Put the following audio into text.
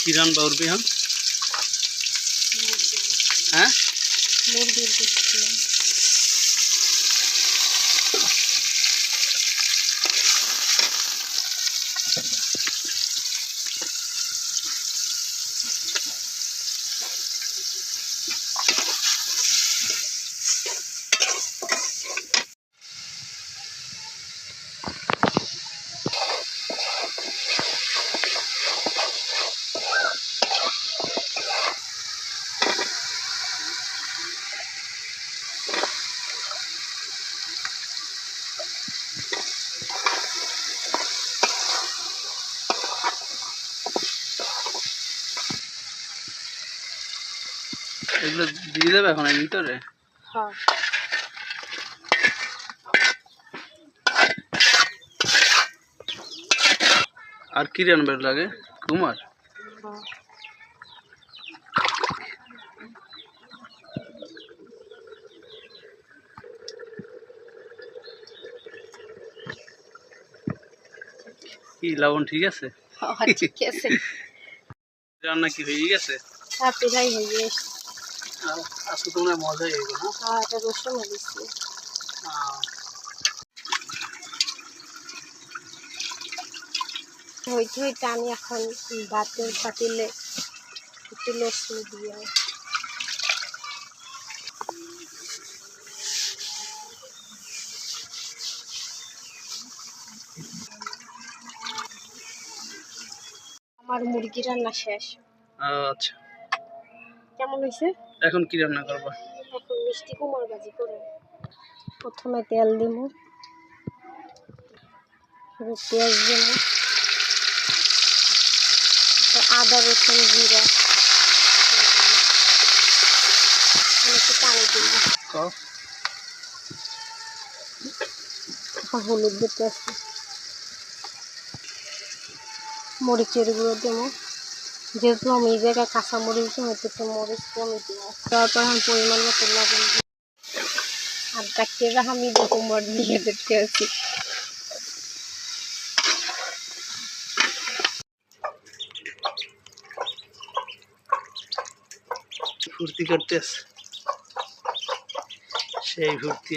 কি রান্না করবি এখন? হ্যাঁ, মুরগির দিচ্ছি। এগুলো দিয়ে দেবে এখন এর ভিতরে? হ্যাঁ, আর কি রান্না লাগে কুমার? হ্যাঁ। কি লবণ ঠিক আছে? ঠিক আছে। রান্না কি হয়ে গেছে? হ্যাঁ, প্রায় হয়ে গেছে। আজকে তোমরা মজাই হইব না? হ্যাঁ, এটা রসুন দিচ্ছি। হইতে হইতে আমি এখন ভাতের পাতিলে একটু লসুন দিয়ে আমার মুরগি রান্না শেষ। আচ্ছা, কেমন হয়েছে? এখন কি রান্না করবা? এখন মিষ্টি কুমড় ভাজি করব। প্রথমে তেল দিব, পেঁয়াজ দিব, আদা রসুন জিরা, একটু পানি দিব, হলুদ দিতে আছে, মরিচের গুঁড়ো দেবো। যেহেতু আমি এই জায়গায় কাঁচা মরিচ দেবো, একটু মরিচ কমে দেবো। তারপর আমি পরিমাণ মতো লবণ দিই। আর ডাক্তার আমি কুমড় দিয়ে দেখতে আছি। ফুর্তি করতেছ? সেই ফুর্তি